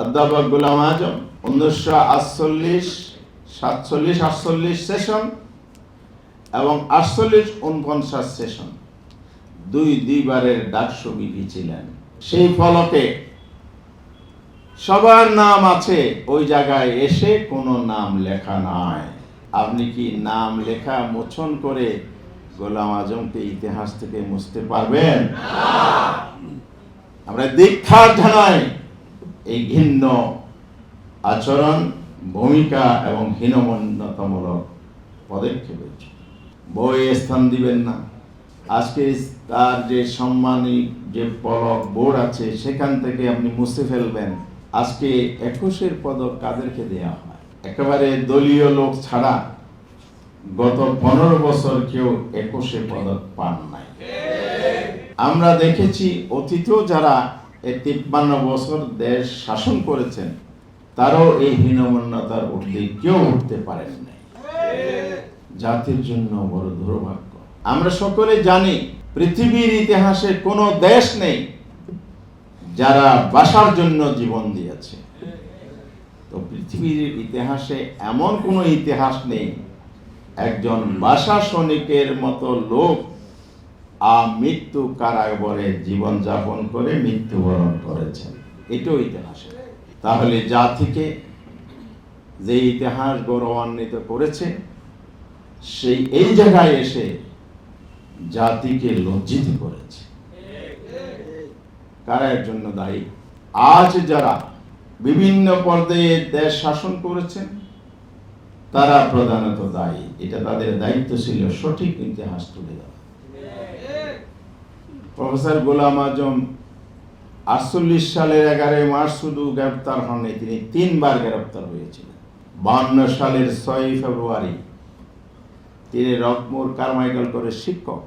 অধ্যাপক গোলাম আজম 1948-47-48 সেশন এবং 48-49 session দুইবারের DUCSU BP ছিলেন। সেই ফলকে সবার নাম আছে, ওই জায়গায় এসে কোনো নাম লেখা নাই। আপনি কি নাম লেখা মোচন করে গোলাম আজমকে ইতিহাস থেকে মুছতে পারবেন? আমরা ধিক্কার জানাই এই ঘৃণ্য আচরণ, ভূমিকা এবং হীনমন্যতামূলক পদক্ষেপের। বই স্থান দিবেন না। আজকে তার যে সম্মানী যে পদক বোর্ড আছে সেখান থেকে আপনি মুছে ফেলবেন। আজকে 21-এর পদক কাদেরকে দেয়া হয়? একেবারে দলীয় লোক ছাড়া গত 15 বছর কেউ 21-এ পদক পান নাই। আমরা দেখেছি অতীতেও যারা 53 বছর দেশ শাসন করেছেন তারাও এই হীনমন্যতার ঊর্ধ্বে কেউ উঠতে পারেন নাই। জাতির জন্য বড় দুর্ভাগ্য। আমরা সকলে জানি পৃথিবীর ইতিহাসে কোনো দেশ নেই যারা বাসার জন্য জীবন দিয়েছে। তো পৃথিবীর ইতিহাসে এমন কোনো ইতিহাস নেই একজন বাসা সৈনিকের মতো লোক মৃত্যু কারাগারে জীবন যাপন করে মৃত্যুবরণ করেছেন। এটাও ইতিহাসে। তাহলে জাতিকে যে ইতিহাস গৌরবান্বিত করেছে সেই এই জায়গায় এসে জাতিকে লজ্জিত করেছে। কারা এর জন্য দায়ী? আজ যারা বিভিন্ন পর্যায়ে দেশ শাসন করেছেন তারা প্রধানত দায়ী। এটা তাদের দায়িত্ব ছিল সঠিক ইতিহাস তুলে দেওয়া। প্রফেসর গোলাম আজম 48 সালের 11 মার্চ শুধু গ্রেপ্তার হননি, তিনি 3 বার গ্রেপ্তার হয়েছিলেন। 52 সালের 6 ফেব্রুয়ারি তিনি রকমুর কারমাইকেল করে শিক্ষক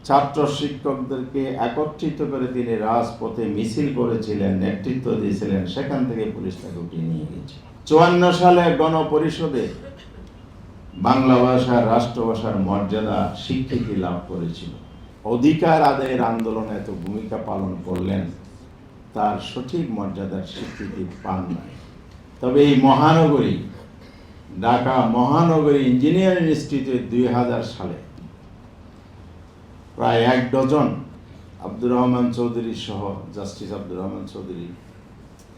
ছাত্র শিক্ষকদেরকে একত্রিত করে তিনি রাজপথে মিছিল করেছিলেন, নেতৃত্ব দিয়েছিলেন। সেখান থেকে পুলিশ তাকে উঠিয়ে নিয়ে গেছে। 54 সালে গণপরিষদে বাংলা ভাষার রাষ্ট্রভাষার মর্যাদা স্বীকৃতি লাভ করেছিল। অধিকার আদায়ের আন্দোলনে এত ভূমিকা পালন করলেন, তার সঠিক মর্যাদার স্বীকৃতি পান নাই। তবে এই মহানগরী ঢাকা মহানগরী ইঞ্জিনিয়ারিং ইনস্টিটিউট 2000 সালে প্রায় 1 ডজন আব্দুর রহমান চৌধুরী সহ, জাস্টিস আব্দুর রহমান চৌধুরী,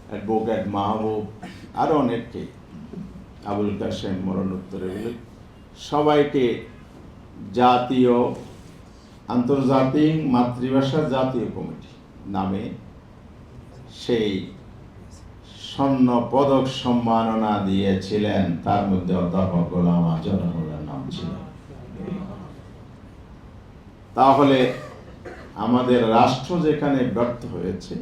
অ্যাডভোকেট মাহবুব, আরও অনেককে, আবুল কাশেম মরণোত্তরে, সবাইকে জাতীয় আন্তর্জাতিক মাতৃভাষা জাতীয় কমিটি নামে সেই স্বর্ণ পদক সম্মাননা দিয়েছিলেন। তার মধ্যে অধ্যাপক গোলাম আজমের নাম ছিল। তাহলে আমাদের রাষ্ট্র যেখানে ব্যর্থ হয়েছে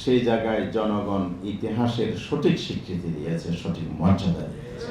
সেই জায়গায় জনগণ ইতিহাসের সঠিক স্বীকৃতি দিয়েছে, সঠিক মর্যাদা দিয়েছে।